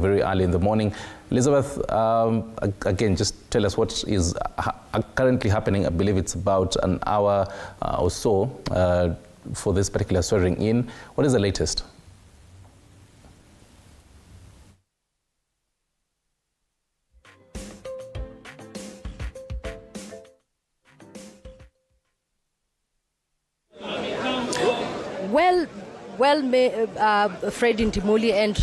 Very early in the morning. Elizabeth, again, just tell us what is currently happening. I believe it's about an hour or so for this particular swearing in. What is the latest? Well, Fred Ntimuli and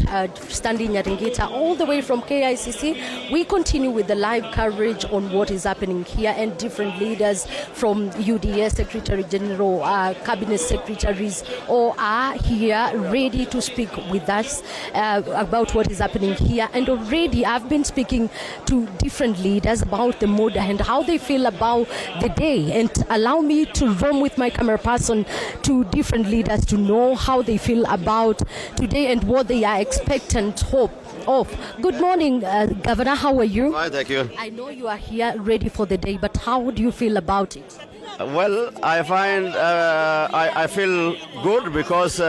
Stanley Nyaringita, all the way from KICC, we continue with the live coverage on what is happening here, and different leaders from UDA, Secretary General, Cabinet Secretaries, all are here ready to speak with us about what is happening here. And already I've been speaking to different leaders about the mood and how they feel about the day. And allow me to roam with my camera person to different leaders to know how they feel about today and what they are expectant of. Good morning, Governor. How are you? Fine, thank you. I know you are here ready for the day, but how do you feel about it? Well, I find I feel good because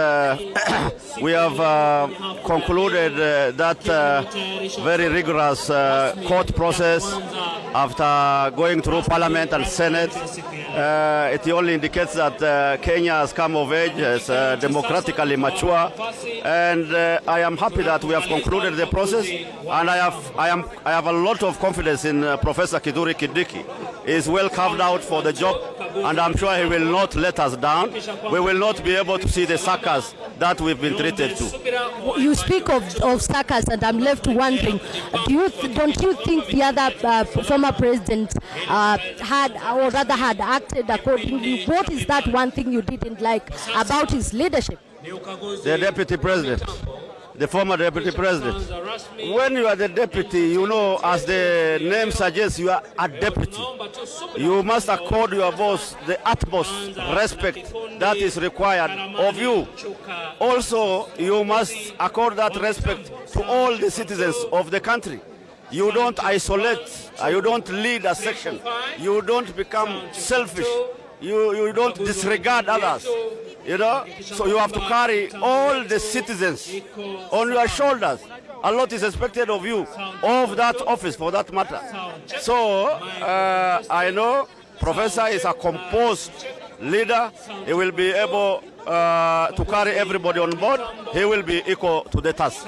we have concluded that very rigorous court process after going through Parliament and Senate. It only indicates that Kenya has come of age, is democratically mature, and I am happy that we have concluded the process. And I have a lot of confidence in Professor Kiki. He is well carved out for the job, and I'm sure he will not let us down. We will not be able to see the suckers that we've been treated to. You speak of suckers, and I'm left wondering, don't you think the other former president had acted accordingly? What is that one thing you didn't like about his leadership? The deputy president. The former deputy president. When you are the deputy, you know, as the name suggests, you are a deputy. You must accord your boss the utmost respect that is required of you. Also, you must accord that respect to all the citizens of the country. You don't isolate, you don't lead a section, you don't become selfish, you don't disregard others. You know, so you have to carry all the citizens on your shoulders. A lot is expected of you, of that office for that matter. So I know Professor is a composed leader. He will be able to carry everybody on board. He will be equal to the task.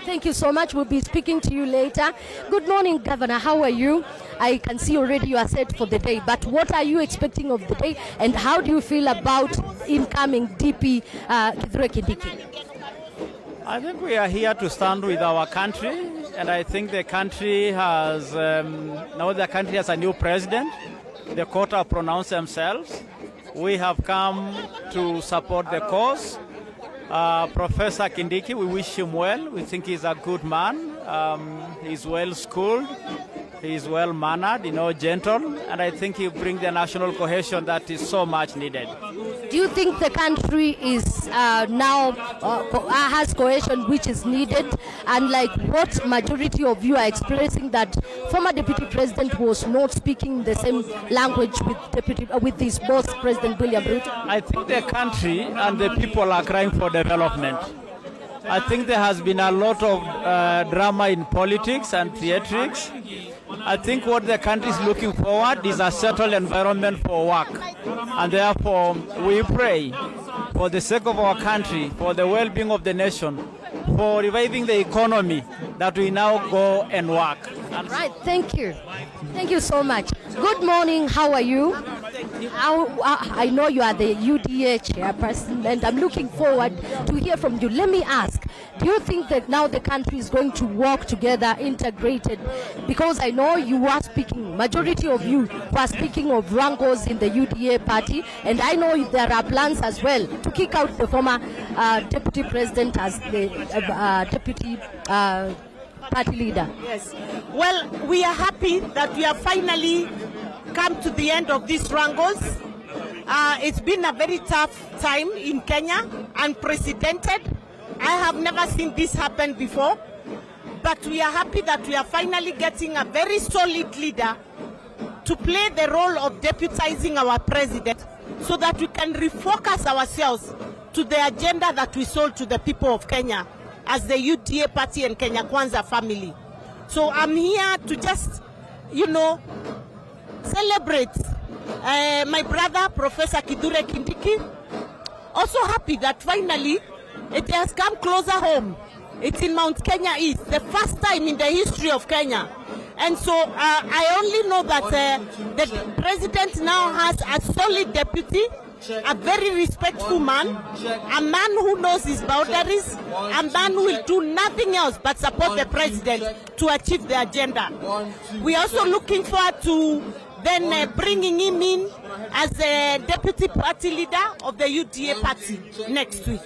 Thank you so much. We'll be speaking to you later. Good morning, Governor. How are you? I can see already you are set for the day, but what are you expecting of the day, and how do you feel about incoming DP Kiki? I think we are here to stand with our country, and I think the country has, now the country has a new president. The court have pronounced themselves. We have come to support the cause. Professor Kiki, we wish him well. We think he's a good man. He's well schooled. He's well mannered, gentle, and I think he'll bring the national cohesion that is so much needed. Do you think the country is now has cohesion which is needed? And what majority of you are expressing that former deputy president was not speaking the same language with his boss, President William Ruto? I think the country and the people are crying for development. I think there has been a lot of drama in politics and theatrics. I think what the country is looking forward is a settled environment for work. And therefore, we pray for the sake of our country, for the well-being of the nation, for reviving the economy, that we now go and work. Right, thank you. Thank you so much. Good morning, how are you? I know you are the UDA chairperson, and I'm looking forward to hear from you. Let me ask, do you think that now the country is going to work together, integrated? Because I know you are speaking, majority of you were speaking of wrangles in the UDA party, and I know there are plans as well to kick out the former deputy president as the deputy party leader. Yes. Well, we are happy that we have finally come to the end of these wrangles. It's been a very tough time in Kenya, unprecedented. I have never seen this happen before, but we are happy that we are finally getting a very solid leader to play the role of deputizing our president so that we can refocus ourselves to the agenda that we sold to the people of Kenya. as the UDA Party and Kenya Kwanza family. So I'm here to just, celebrate my brother, Professor Kiki. Also happy that finally it has come closer home. It's in Mount Kenya East, the first time in the history of Kenya. And so I only know that the president now has a solid deputy, a very respectful man, a man who knows his boundaries, a man who will do nothing else but support the president to achieve the agenda. We are also looking forward to then bringing him in as a deputy party leader of the UDA Party next week.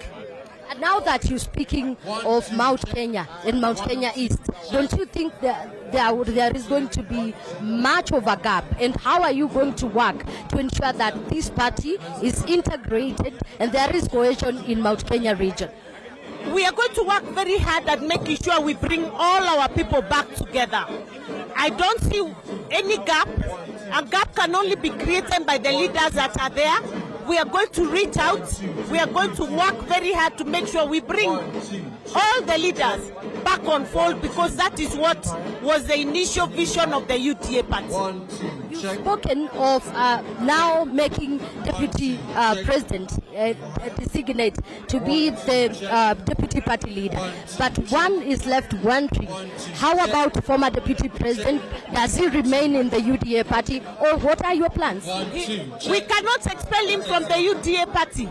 And now that you're speaking of Mount Kenya and Mount Kenya East, don't you think that there is going to be much of a gap? And how are you going to work to ensure that this party is integrated and there is cohesion in Mount Kenya region? We are going to work very hard at making sure we bring all our people back together. I don't see any gap. A gap can only be created by the leaders that are there. We are going to reach out. We are going to work very hard to make sure we bring all the leaders back on fold, because that is what was the initial vision of the UDA Party. You've spoken of now making Deputy President the SIGNET to be the Deputy Party leader, but one is left wondering, how about former Deputy President? Does he remain in the UDA Party, or what are your plans? We cannot expel him from the UDA Party.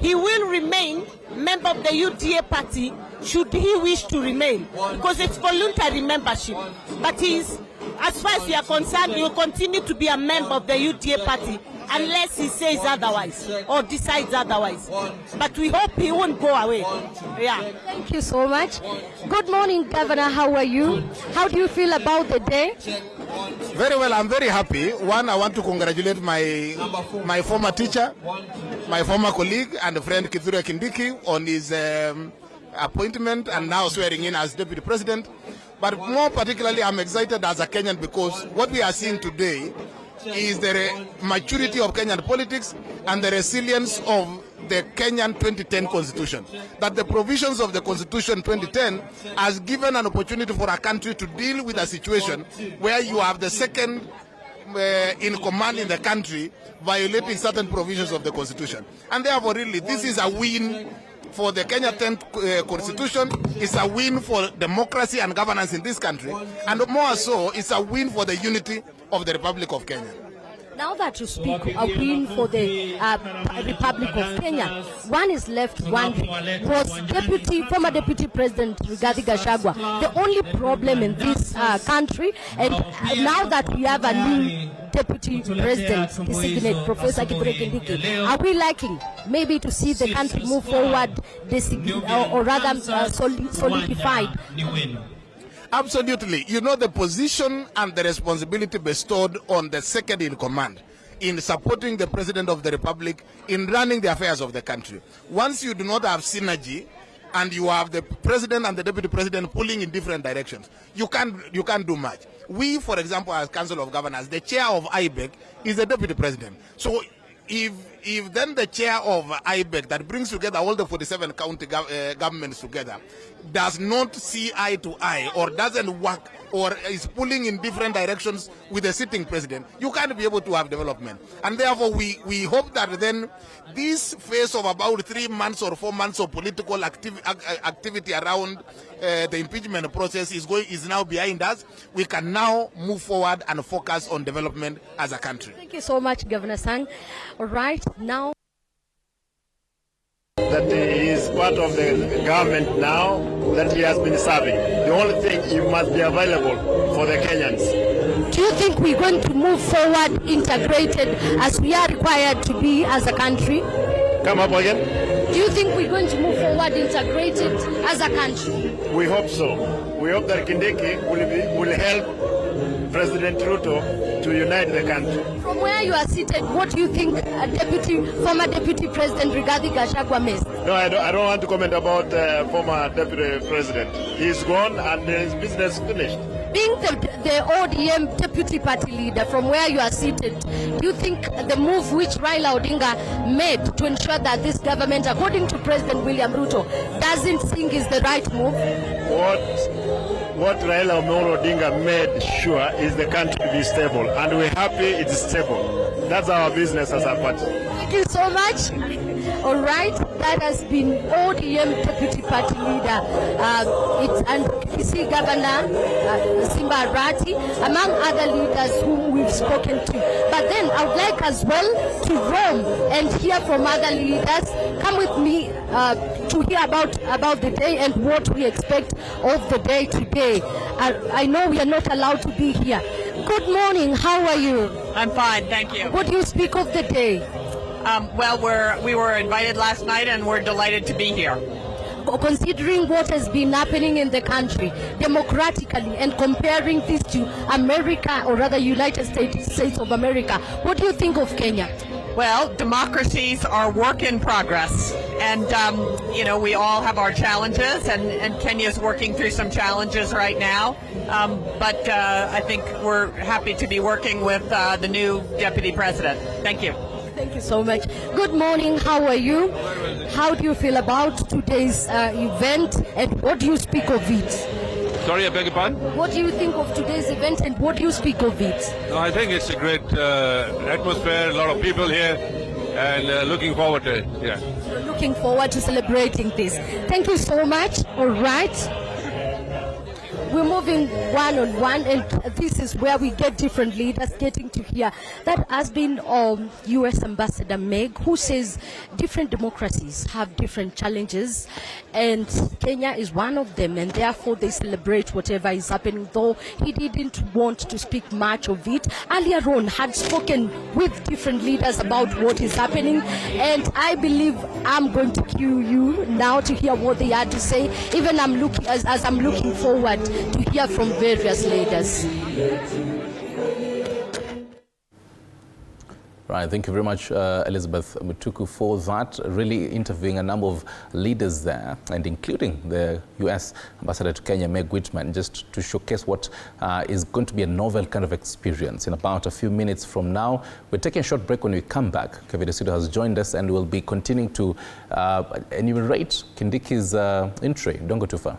He will remain member of the UDA Party should he wish to remain, because it's voluntary membership. But as far as we are concerned, he will continue to be a member of the UDA Party unless he says otherwise or decides otherwise. But we hope he won't go away. Yeah. Thank you so much. Good morning, Governor. How are you? How do you feel about the day? Very well. I'm very happy. One, I want to congratulate my former teacher, my former colleague and friend Cecily Mbarire on his appointment and now swearing in as Deputy President. But more particularly, I'm excited as a Kenyan because what we are seeing today is the maturity of Kenyan politics and the resilience of the Kenyan 2010 Constitution. That the provisions of the Constitution 2010 has given an opportunity for a country to deal with a situation where you have the second in command in the country violating certain provisions of the Constitution. And therefore, really, this is a win for the Kenya 10th Constitution. It's a win for democracy and governance in this country. And more so, it's a win for the unity of the Republic of Kenya. Now that you speak a win for the Republic of Kenya, one is left wondering, was former Deputy President Rigathi Gachagua the only problem in this country? And now that we have a new Deputy President, the SIGNET, Professor Kiki, are we liking maybe to see the country move forward, or rather solidified? Absolutely. You know, the position and the responsibility bestowed on the second in command in supporting the President of the Republic in running the affairs of the country. Once you do not have synergy and you have the President and the Deputy President pulling in different directions, you can't do much. We, for example, as Council of Governors, the chair of IBEC is the Deputy President. So if then the chair of IBEC that brings together all the 47 county governments together does not see eye to eye or doesn't work or is pulling in different directions with the sitting president, you can't be able to have development. And therefore we hope that then this phase of about 3 months or 4 months of political activity around the impeachment process is now behind us. We can now move forward and focus on development as a country. Thank you so much, Governor Sang. All right, now that he is part of the government now that he has been serving. The only thing, he must be available for the Kenyans. Do you think we're going to move forward integrated as we are required to be as a country? Come up again? Do you think we're going to move forward integrated as a country? We hope so. We hope that Kindiki will help President Ruto to unite the country. From where you are seated, what do you think former Deputy President Rigathi Gachagua missed? No, I don't want to comment about former Deputy President. He's gone and his business finished. Being the ODM deputy party leader from where you are seated, do you think the move which Raila Odinga made to ensure that this government, according to President William Ruto, doesn't think is the right move? What Raila Odinga made sure is the country to be stable, and we're happy it's stable. That's our business as a party. Thank you so much. All right, that has been ODM Deputy Party Leader, and PC Governor Simba Arati, among other leaders whom we've spoken to. But then I would like as well to roam and hear from other leaders. Come with me to hear about the day and what we expect of the day today. I know we are not allowed to be here. Good morning, how are you? I'm fine, thank you. What do you speak of the day? Well, we were invited last night and we're delighted to be here. Considering what has been happening in the country democratically and comparing this to America, or rather United States of America, what do you think of Kenya? Well, democracies are work in progress, and you know, we all have our challenges, and Kenya's working through some challenges right now, but I think we're happy to be working with the new deputy president. Thank you. Thank you so much. Good morning, how are you? How do you feel about today's event, and what do you speak of it? Sorry, I beg your pardon? What do you think of today's event, and what do you speak of it? No, I think it's a great atmosphere, a lot of people here, and looking forward to it. Yeah. Looking forward to celebrating this. Thank you so much. All right. We're moving one-on-one, and this is where we get different leaders getting to hear. That has been U.S. Ambassador Meg, who says different democracies have different challenges, and Kenya is one of them, and therefore they celebrate whatever is happening, though he didn't want to speak much of it. Earlier on, had spoken with different leaders about what is happening, and I believe I'm going to cue you now to hear what they had to say, even as I'm looking forward to hear from various leaders. Right, thank you very much, Elizabeth Mutuku, for that. Really interviewing a number of leaders there, and including the U.S. Ambassador to Kenya, Meg Whitman, just to showcase what is going to be a novel kind of experience. In about a few minutes from now, we're taking a short break. When we come back, Kevin Studio has joined us, and we'll be continuing to enumerate Kindiki's entry. Don't go too far.